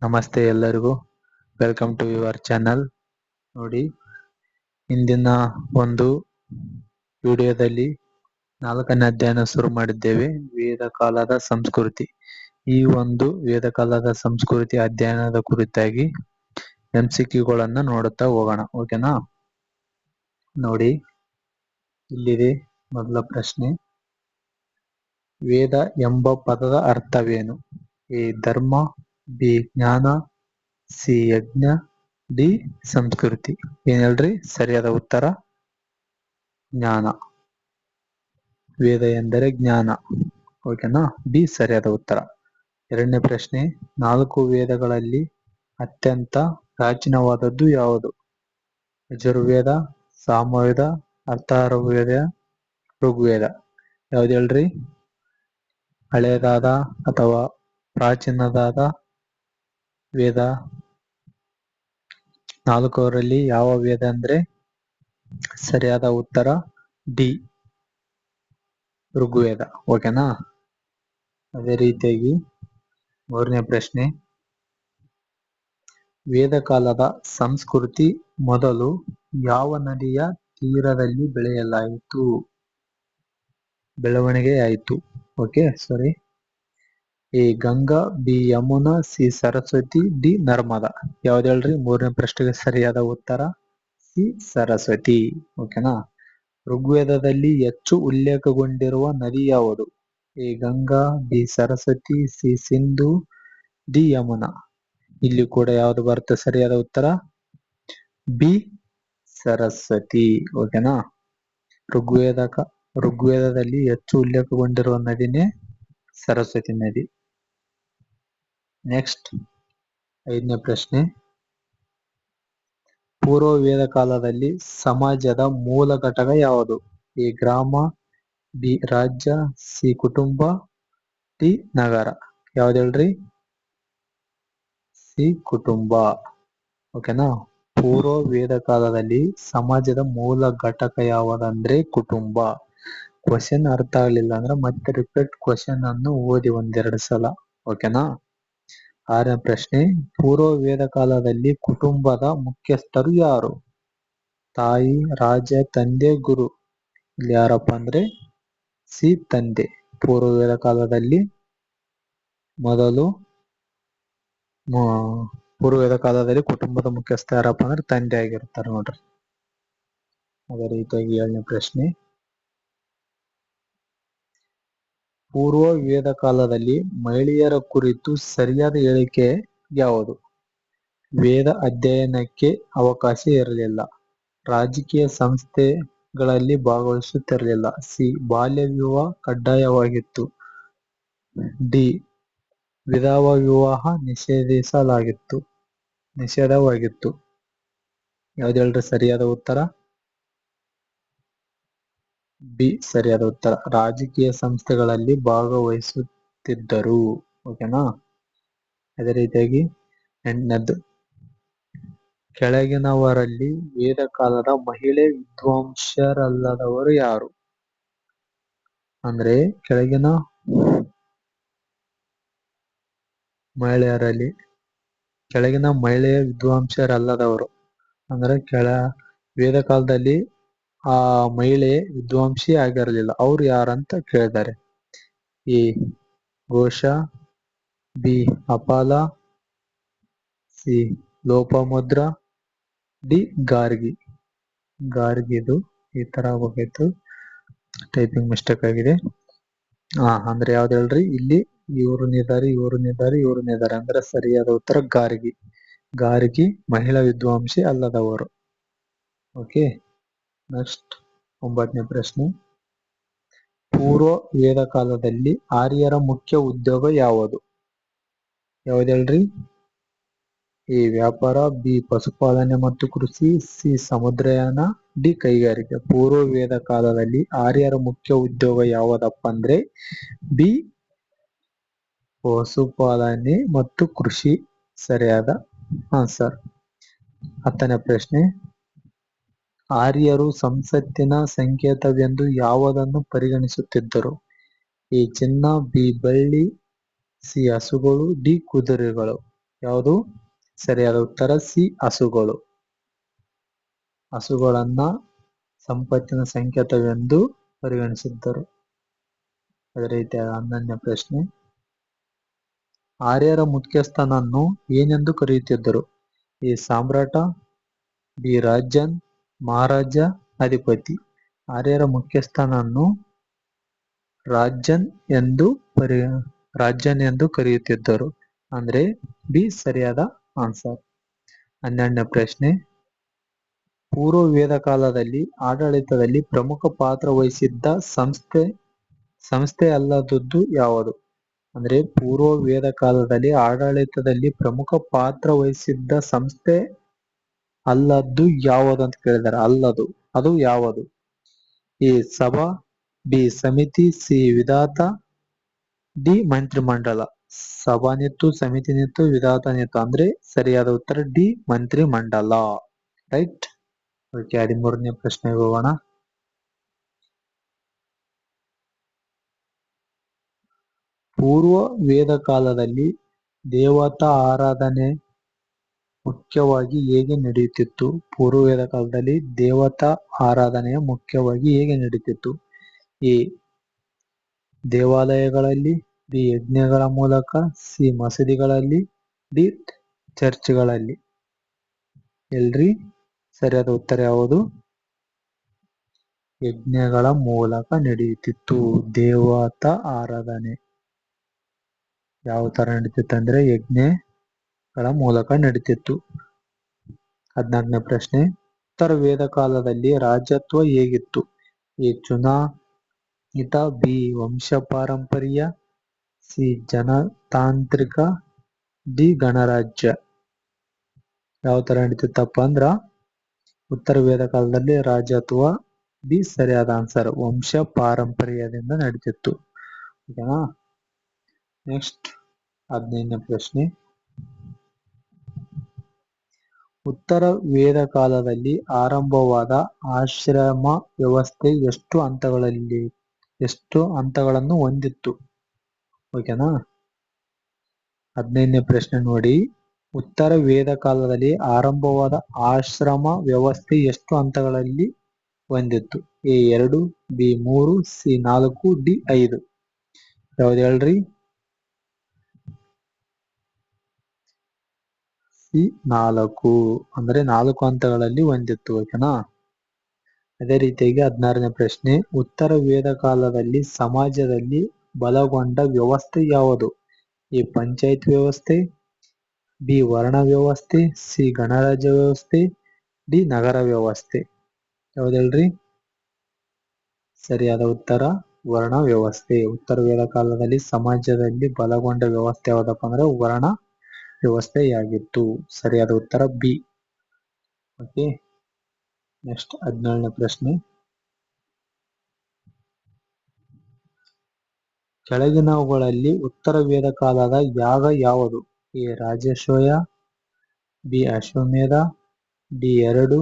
ನಮಸ್ತೆ ಎಲ್ಲರಿಗೂ. Welcome to your channel. ನೋಡಿ, ಇಂದಿನ ಒಂದು ವಿಡಿಯೋದಲ್ಲಿ 4ನೇ ಅಧ್ಯಾಯನ ಶುರು ಮಾಡಿದ್ದೇವೆ, ವೇದ ಕಾಲದ ಸಂಸ್ಕೃತಿ. ಈ ಒಂದು ವೇದ ಕಾಲದ ಸಂಸ್ಕೃತಿ ಅಧ್ಯಯನದ ಕುರಿತಾಗಿ MCQಗಳನ್ನ ನೋಡುತ್ತಾ ಹೋಗೋಣ. ಓಕೆನಾ? ನೋಡಿ, ಇಲ್ಲಿದೆ ಮೊದಲ ಪ್ರಶ್ನೆ. ವೇದ ಎಂಬ ಪದದ ಅರ್ಥವೇನು? ಎ ಧರ್ಮ, ಬಿ ಜ್ಞಾನ, ಸಿ ಯಜ್ಞ, ಡಿ ಸಂಸ್ಕೃತಿ. ಏನ್ ಹೇಳ್ರಿ? ಸರಿಯಾದ ಉತ್ತರ ಜ್ಞಾನ. ವೇದ ಎಂದರೆ ಜ್ಞಾನ. ಓಕೆನಾ? ಬಿ ಸರಿಯಾದ ಉತ್ತರ. ಎರಡನೇ ಪ್ರಶ್ನೆ. 4 ವೇದಗಳಲ್ಲಿ ಅತ್ಯಂತ ಪ್ರಾಚೀನವಾದದ್ದು ಯಾವುದು? ಯಜುರ್ವೇದ, ಸಾಮವೇದ, ಅಥರ್ವವೇದ, ಋಗ್ವೇದ. ಯಾವ್ದು ಹೇಳ್ರಿ? ಹಳೆಯದಾದ ಅಥವಾ ಪ್ರಾಚೀನದಾದ ವೇದ 4ರಲ್ಲಿ ಯಾವ ವೇದ ಅಂದ್ರೆ ಸರಿಯಾದ ಉತ್ತರ ಡಿ ಋಗ್ವೇದ. ಓಕೆನಾ? ಅದೇ ರೀತಿಯಾಗಿ 3ನೇ ಪ್ರಶ್ನೆ. ವೇದ ಕಾಲದ ಸಂಸ್ಕೃತಿ ಮೊದಲು ಯಾವ ನದಿಯ ತೀರದಲ್ಲಿ ಬೆಳವಣಿಗೆಯಾಯಿತು? Okay, sorry. A Ganga, B Yamuna, C Saraswati, D Narmada. ಯಾವ್ದು ಹೇಳ್ರಿ? 3ನೇ ಪ್ರಶ್ನೆಗೆ ಸರಿಯಾದ ಉತ್ತರ ಸಿ ಸರಸ್ವತಿ. ಓಕೆನಾ? ಋಗ್ವೇದದಲ್ಲಿ ಹೆಚ್ಚು ಉಲ್ಲೇಖಗೊಂಡಿರುವ ನದಿ ಯಾವುದು? A Ganga, B Saraswati, C Sindhu, D Yamuna. ಇಲ್ಲಿ ಕೂಡ ಯಾವ್ದು ಬರುತ್ತೆ ಸರಿಯಾದ ಉತ್ತರ? ಬಿ ಸರಸ್ವತಿ. ಓಕೆನಾ? ಋಗ್ವೇದದಲ್ಲಿ ಹೆಚ್ಚು ಉಲ್ಲೇಖಗೊಂಡಿರುವ ನದಿನೇ ಸರಸ್ವತಿ ನದಿ. ನೆಕ್ಸ್ಟ್ 5ನೇ ಪ್ರಶ್ನೆ. ಪೂರ್ವ ವೇದ ಕಾಲದಲ್ಲಿ ಸಮಾಜದ ಮೂಲ ಘಟಕ ಯಾವುದು? ಎ ಗ್ರಾಮ, ಬಿ ರಾಜ್ಯ, ಸಿ ಕುಟುಂಬ, ಡಿ ನಗರ. ಯಾವ್ದು ಹೇಳ್ರಿ? ಸಿ ಕುಟುಂಬ. ಓಕೆನಾ? ಪೂರ್ವ ವೇದ ಕಾಲದಲ್ಲಿ ಸಮಾಜದ ಮೂಲ ಘಟಕ ಯಾವುದಂದ್ರೆ ಕುಟುಂಬ. ಕ್ವಶನ್ ಅರ್ಥ ಆಗ್ಲಿಲ್ಲ ಅಂದ್ರೆ ಮತ್ತೆ ರಿಪೀಟ್ ಕ್ವಶನ್ ಅನ್ನು ಓದಿ 1-2 ಸಲ. ಓಕೆನಾ? 6ನೇ ಪ್ರಶ್ನೆ. ಪೂರ್ವ ವೇದ ಕಾಲದಲ್ಲಿ ಕುಟುಂಬದ ಮುಖ್ಯಸ್ಥರು ಯಾರು? ತಾಯಿ, ರಾಜ, ತಂದೆ, ಗುರು. ಇಲ್ಲಿ ಯಾರಪ್ಪ ಅಂದ್ರೆ ಸಿ ತಂದೆ. ಪೂರ್ವ ವೇದ ಕಾಲದಲ್ಲಿ ಕುಟುಂಬದ ಮುಖ್ಯಸ್ಥ ಯಾರಪ್ಪ ಅಂದ್ರೆ ತಂದೆ ಆಗಿರ್ತಾರೆ ನೋಡ್ರಿ. ಅದೇ ರೀತಿಯಾಗಿ 7ನೇ ಪ್ರಶ್ನೆ. ಪೂರ್ವ ವೇದ ಕಾಲದಲ್ಲಿ ಮಹಿಳೆಯರ ಕುರಿತು ಸರಿಯಾದ ಹೇಳಿಕೆ ಯಾವುದು? ವೇದ ಅಧ್ಯಯನಕ್ಕೆ ಅವಕಾಶ ಇರಲಿಲ್ಲ, ರಾಜಕೀಯ ಸಂಸ್ಥೆಗಳಲ್ಲಿ ಭಾಗವಹಿಸುತ್ತಿರಲಿಲ್ಲ, ಸಿ ಬಾಲ್ಯ ವಿವಾಹ ಕಡ್ಡಾಯವಾಗಿತ್ತು, ಡಿ ವಿಧವಾ ವಿವಾಹ ನಿಷೇಧವಾಗಿತ್ತು. ಯಾವ್ದು ಹೇಳ್ರಿ ಸರಿಯಾದ ಉತ್ತರ? ಬಿ ಸರಿಯಾದ ಉತ್ತರ. ರಾಜಕೀಯ ಸಂಸ್ಥೆಗಳಲ್ಲಿ ಭಾಗವಹಿಸುತ್ತಿದ್ದರು. ಓಕೆನಾ? ಅದೇ ರೀತಿಯಾಗಿ 8ನೇದ್ದು. ಕೆಳಗಿನವರಲ್ಲಿ ವೇದ ಕಾಲದ ಮಹಿಳೆ ವಿದ್ವಾಂಸರಲ್ಲದವರು ಯಾರು? ಅಂದ್ರೆ ಕೆಳಗಿನ ಮಹಿಳೆಯ ವಿದ್ವಾಂಸರಲ್ಲದವರು ಅಂದ್ರೆ ವೇದ ಕಾಲದಲ್ಲಿ ಆ ಮಹಿಳೆ ವಿದ್ವಾಂಸಿ ಆಗಿರಲಿಲ್ಲ, ಅವ್ರು ಯಾರಂತ ಕೇಳಿದ್ದಾರೆ. ಎ ಘೋಷ, ಬಿ ಅಪಾಲ, ಸಿ ಲೋಪಮುದ್ರ, ಡಿ ಗಾರ್ಗಿದು ಈ ತರ ಹೋಗಿತ್ತು, ಟೈಪಿಂಗ್ ಮಿಸ್ಟೇಕ್ ಆಗಿದೆ. ಅಂದ್ರೆ ಯಾವ್ದು ಹೇಳ್ರಿ? ಇಲ್ಲಿ ಇವ್ರನ್ನಿದ್ದಾರೆ ಅಂದ್ರೆ ಸರಿಯಾದ ಉತ್ತರ ಗಾರ್ಗಿ ಮಹಿಳಾ ವಿದ್ವಾಂಸಿ ಅಲ್ಲದವರು. ಓಕೆ. ನೆಕ್ಸ್ಟ್ 9ನೇ ಪ್ರಶ್ನೆ. ಪೂರ್ವ ವೇದ ಕಾಲದಲ್ಲಿ ಆರ್ಯರ ಮುಖ್ಯ ಉದ್ಯೋಗ ಯಾವುದು? ಯಾವ್ದು ಹೇಳ್ರಿ? ಎ ವ್ಯಾಪಾರ, ಬಿ ಪಶುಪಾಲನೆ ಮತ್ತು ಕೃಷಿ, ಸಿ ಸಮುದ್ರಯಾನ, ಡಿ ಕೈಗಾರಿಕೆ. ಪೂರ್ವ ವೇದ ಕಾಲದಲ್ಲಿ ಆರ್ಯರ ಮುಖ್ಯ ಉದ್ಯೋಗ ಯಾವುದಪ್ಪ ಅಂದ್ರೆ ಬಿ ಪಶುಪಾಲನೆ ಮತ್ತು ಕೃಷಿ. ಸರಿಯಾದ ಆನ್ಸರ್. 10ನೇ ಪ್ರಶ್ನೆ. ಆರ್ಯರು ಸಂಸತ್ತಿನ ಸಂಕೇತವೆಂದು ಯಾವುದನ್ನು ಪರಿಗಣಿಸುತ್ತಿದ್ದರು? ಎ ಚಿನ್ನ, ಬಿ ಬೆಳ್ಳಿ, ಸಿ ಹಸುಗಳು, ಡಿ ಕುದುರೆಗಳು. ಯಾವುದು ಸರಿಯಾದ ಉತ್ತರ ಸಿ ಹಸುಗಳು. ಹಸುಗಳನ್ನ ಸಂಪತ್ತಿನ ಸಂಕೇತವೆಂದು ಪರಿಗಣಿಸಿದ್ದರು. ಅದೇ ರೀತಿ 11ನೇ ಪ್ರಶ್ನೆ, ಆರ್ಯರ ಮುಖ್ಯಸ್ಥನನ್ನು ಏನೆಂದು ಕರೆಯುತ್ತಿದ್ದರು? ಎ ಸಾಮ್ರಾಟ, ಬಿ ರಾಜನ್, ಮಹಾರಾಜ, ಅಧಿಪತಿ. ಆರ್ಯರ ಮುಖ್ಯಸ್ಥನನ್ನು ರಾಜನ್ ಎಂದು ಕರೆಯುತ್ತಿದ್ದರು. ಅಂದ್ರೆ ಬಿ ಸರಿಯಾದ ಆನ್ಸರ್. 12ನೇ ಪ್ರಶ್ನೆ, ಪೂರ್ವ ವೇದ ಕಾಲದಲ್ಲಿ ಆಡಳಿತದಲ್ಲಿ ಪ್ರಮುಖ ಪಾತ್ರ ವಹಿಸಿದ್ದ ಸಂಸ್ಥೆ ಅಲ್ಲದದ್ದು ಯಾವುದು? ಅಂದ್ರೆ ಪೂರ್ವ ವೇದ ಕಾಲದಲ್ಲಿ ಆಡಳಿತದಲ್ಲಿ ಪ್ರಮುಖ ಪಾತ್ರ ವಹಿಸಿದ್ದ ಸಂಸ್ಥೆ ಅಲ್ಲದ್ದು ಯಾವುದು ಅಂತ ಕೇಳಿದ್ದಾರೆ. ಅಲ್ಲದು ಅದು ಯಾವುದು? ಎ ಸಭಾ, ಬಿ ಸಮಿತಿ, ಸಿ ವಿಧಾತ, ಡಿ ಮಂತ್ರಿಮಂಡಲ. ಸಭಾನಿತ್ತು, ಸಮಿತಿನಿತ್ತು, ವಿಧಾತನಿತ್ತು. ಅಂದ್ರೆ ಸರಿಯಾದ ಉತ್ತರ ಡಿ ಮಂತ್ರಿಮಂಡಲ. ರೈಟ್. ಓಕೆ, 13ನೇ ಪ್ರಶ್ನೆಗೆ ಹೋಗೋಣ. ಪೂರ್ವ ವೇದ ಕಾಲದಲ್ಲಿ ದೇವತಾ ಆರಾಧನೆ ಮುಖ್ಯವಾಗಿ ಹೇಗೆ ನಡೆಯುತ್ತಿತ್ತು? ಪೂರ್ವ ವೇದ ಕಾಲದಲ್ಲಿ ದೇವತಾ ಆರಾಧನೆಯ ಮುಖ್ಯವಾಗಿ ಹೇಗೆ ನಡೀತಿತ್ತು? ಎ ದೇವಾಲಯಗಳಲ್ಲಿ, ಬಿ ಯಜ್ಞಗಳ ಮೂಲಕ, ಸಿ ಮಸೀದಿಗಳಲ್ಲಿ, ಡಿ ಚರ್ಚ್ಗಳಲ್ಲಿ. ಎಲ್ರಿ ಸರಿಯಾದ ಉತ್ತರ ಯಾವುದು? ಯಜ್ಞಗಳ ಮೂಲಕ ನಡೆಯುತ್ತಿತ್ತು ದೇವತಾ ಆರಾಧನೆ. ಯಾವ ತರ ನಡೀತಿತ್ತು ಅಂದ್ರೆ ಯಜ್ಞಗಳ ಮೂಲಕ ನಡೀತಿತ್ತು. 14ನೇ ಪ್ರಶ್ನೆ, ಉತ್ತರ ವೇದ ಕಾಲದಲ್ಲಿ ರಾಜತ್ವ ಹೇಗಿತ್ತು? ಎ ಚುನಾಯಿತ, ಬಿ ವಂಶ ಪಾರಂಪರ್ಯ, ಸಿ ಜನತಾಂತ್ರಿಕ, ಡಿ ಗಣರಾಜ್ಯ. ಯಾವ ತರ ನಡೀತಿತ್ತಪ್ಪ ಅಂದ್ರ ಉತ್ತರ ವೇದ ಕಾಲದಲ್ಲಿ ರಾಜತ್ವ ಬಿ ಸರಿಯಾದ ಆನ್ಸರ್ ವಂಶ ಪಾರಂಪರ್ಯದಿಂದ ನಡೀತಿತ್ತು. ಓಕೆನಾ? ನೆಕ್ಸ್ಟ್ 15ನೇ ಪ್ರಶ್ನೆ, ಉತ್ತರ ವೇದ ಕಾಲದಲ್ಲಿ ಆರಂಭವಾದ ಆಶ್ರಮ ವ್ಯವಸ್ಥೆ ಎಷ್ಟು ಹಂತಗಳನ್ನು ಹೊಂದಿತ್ತು? ಓಕೆನಾ? 15ನೇ ಪ್ರಶ್ನೆ ನೋಡಿ, ಉತ್ತರ ವೇದ ಕಾಲದಲ್ಲಿ ಆರಂಭವಾದ ಆಶ್ರಮ ವ್ಯವಸ್ಥೆ ಎಷ್ಟು ಹಂತಗಳಲ್ಲಿ ಹೊಂದಿತ್ತು? A 2, B 3, C 4, D 5. ಯಾವ್ದು ಹೇಳ್ರಿ? ಸಿ 4, ಅಂದ್ರೆ 4 ಹಂತಗಳಲ್ಲಿ ಹೊಂದಿತ್ತು. ಓಕೆನಾ? ಅದೇ ರೀತಿಯಾಗಿ 16ನೇ ಪ್ರಶ್ನೆ, ಉತ್ತರ ವೇದ ಕಾಲದಲ್ಲಿ ಸಮಾಜದಲ್ಲಿ ಬಲಗೊಂಡ ವ್ಯವಸ್ಥೆ ಯಾವುದು? ಎ ಪಂಚಾಯತ್ ವ್ಯವಸ್ಥೆ, ಬಿ ವರ್ಣ ವ್ಯವಸ್ಥೆ, ಸಿ ಗಣರಾಜ್ಯ ವ್ಯವಸ್ಥೆ, ಡಿ ನಗರ ವ್ಯವಸ್ಥೆ. ಯಾವ್ದು ಹೇಳ್ರಿ? ಸರಿಯಾದ ಉತ್ತರ ವರ್ಣ ವ್ಯವಸ್ಥೆ. ಉತ್ತರ ವೇದ ಕಾಲದಲ್ಲಿ ಸಮಾಜದಲ್ಲಿ ಬಲಗೊಂಡ ವ್ಯವಸ್ಥೆ ಯಾವ್ದಪ್ಪ ಅಂದ್ರೆ ವರ್ಣ ವ್ಯವಸ್ಥೆಯಾಗಿತ್ತು. ಸರಿಯಾದ ಉತ್ತರ ಬಿ. ಓಕೆ, ನೆಕ್ಸ್ಟ್ 17ನೇ ಪ್ರಶ್ನೆ, ಕೆಳಗಿನವುಗಳಲ್ಲಿ ಉತ್ತರ ವೇದ ಕಾಲದ ಯಾಗ ಯಾವುದು? A Rajasuya, B Ashwamedha, D 2,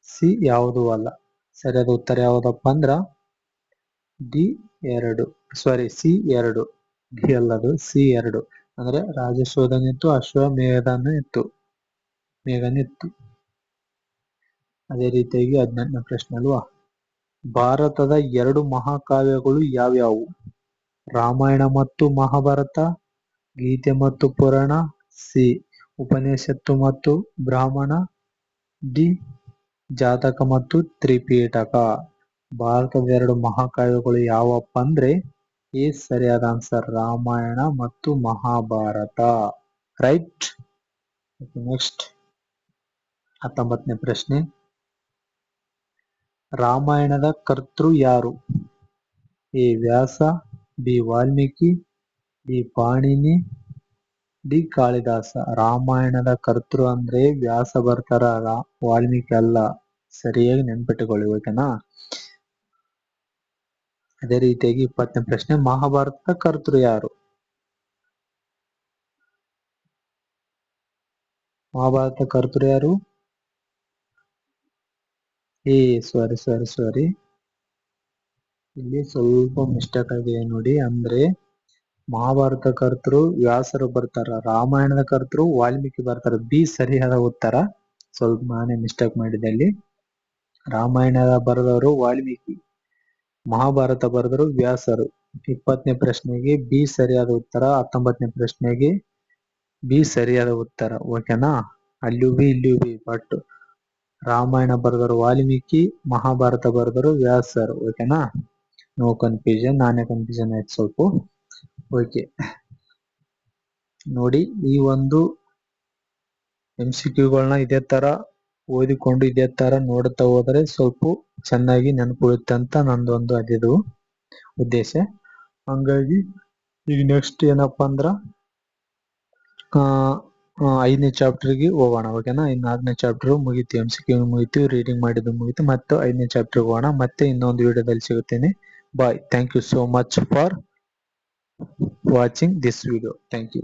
C ಯಾವುದು ಅಲ್ಲ. ಸರಿಯಾದ ಉತ್ತರ ಯಾವ್ದಪ್ಪ ಅಂದ್ರ D 2, sorry C 2, D ಅಲ್ಲದು C 2. ಅಂದ್ರೆ ರಾಜಸೂಯನಿತ್ತು, ಅಶ್ವಮೇಧನಿತ್ತು. ಅದೇ ರೀತಿಯಾಗಿ 18ನೇ ಪ್ರಶ್ನೆ ಅಲ್ವಾ, ಭಾರತದ 2 ಮಹಾಕಾವ್ಯಗಳು ಯಾವ್ಯಾವು? ರಾಮಾಯಣ ಮತ್ತು ಮಹಾಭಾರತ, ಗೀತೆ ಮತ್ತು ಪುರಾಣ, ಸಿ ಉಪನಿಷತ್ತು ಮತ್ತು ಬ್ರಾಹ್ಮಣ, ಡಿ ಜಾತಕ ಮತ್ತು ತ್ರಿಪಿಟಕ. ಭಾರತದ 2 ಮಹಾಕಾವ್ಯಗಳು ಯಾವಪ್ಪ ಅಂದ್ರೆ ಈ ಸರಿಯಾದ ಆನ್ಸರ್ ರಾಮಾಯಣ ಮತ್ತು ಮಹಾಭಾರತ. ರೈಟ್. ನೆಕ್ಸ್ಟ್ 19ನೇ ಪ್ರಶ್ನೆ, ರಾಮಾಯಣದ ಕರ್ತೃ ಯಾರು? A Vyasa, B Valmiki, D Panini, D Kalidasa. ರಾಮಾಯಣದ ಕರ್ತೃ ಅಂದ್ರೆ ವ್ಯಾಸ ಬರ್ತಾರ, ವಾಲ್ಮೀಕಿ ಅಲ್ಲ. ಸರಿಯಾಗಿ ನೆನ್ಪಿಟ್ಟುಕೊಳ್ಳಿ. ಓಕೆನಾ? ಅದೇ ರೀತಿಯಾಗಿ 20ನೇ ಪ್ರಶ್ನೆ, ಮಹಾಭಾರತದ ಕರ್ತೃ ಯಾರು? ಮಹಾಭಾರತ ಕರ್ತೃ ಯಾರು? ಸಾರಿ ಇಲ್ಲಿ ಸ್ವಲ್ಪ ಮಿಸ್ಟೇಕ್ ಆಗಿದೆ ನೋಡಿ. ಅಂದ್ರೆ ಮಹಾಭಾರತ ಕರ್ತೃ ವ್ಯಾಸರು ಬರ್ತಾರ, ರಾಮಾಯಣದ ಕರ್ತೃ ವಾಲ್ಮೀಕಿ ಬರ್ತಾರ. ಬಿ ಸರಿಯಾದ ಉತ್ತರ. ಸ್ವಲ್ಪ ನಾನೇ ಮಿಸ್ಟೇಕ್ ಮಾಡಿದ್ದೆ ಅಲ್ಲಿ. ರಾಮಾಯಣದ ಬರೆದವರು ವಾಲ್ಮೀಕಿ, ಮಹಾಭಾರತ ಬರೆದರು ವ್ಯಾಸರು. 20ನೇ ಪ್ರಶ್ನೆಗೆ ಬಿ ಸರಿಯಾದ ಉತ್ತರ. 19ನೇ ಪ್ರಶ್ನೆಗೆ ಬಿ ಸರಿಯಾದ ಉತ್ತರ. ಓಕೆನಾ? ಅಲ್ಲಿಯೂ ಬಿ ಇಲ್ಲಿಯೂ ಬಿ. ಬಟ್ ರಾಮಾಯಣ ಬರೆದರು ವಾಲ್ಮೀಕಿ, ಮಹಾಭಾರತ ಬರೆದರು ವ್ಯಾಸರು. ಓಕೆನಾ? No confusion. ನಾನೇ ಕನ್ಫ್ಯೂಷನ್ ಆಯ್ತು ಸ್ವಲ್ಪ. ಓಕೆ ನೋಡಿ, ಈ ಒಂದು MCQಗಳನ್ನ ಇದೇ ತರ ಓದಿಕೊಂಡು ಇದೇ ತರ ನೋಡ್ತಾ ಹೋದರೆ ಸ್ವಲ್ಪ ಚೆನ್ನಾಗಿ ನೆನಪುಳುತ್ತೆ ಅಂತ ನಂದೊಂದು ಅದಿದು ಉದ್ದೇಶ. ಹಂಗಾಗಿ ಈಗ ನೆಕ್ಸ್ಟ್ ಏನಪ್ಪಾ ಅಂದ್ರ 5ನೇ ಚಾಪ್ಟರ್ಗೆ ಹೋಗೋಣ. ಓಕೆನಾ? ಇನ್ನು 4ನೇ ಚಾಪ್ಟರ್ ಮುಗಿತು, MCQ ಮುಗಿತು, ರೀಡಿಂಗ್ ಮಾಡಿದ್ದು ಮುಗಿತು. ಮತ್ತೆ 5ನೇ ಚಾಪ್ಟರ್ ಹೋಗೋಣ. ಮತ್ತೆ ಇನ್ನೊಂದು ವಿಡಿಯೋದಲ್ಲಿ ಸಿಗುತ್ತೇನೆ. Bye. Thank you so much for watching this video. Thank you.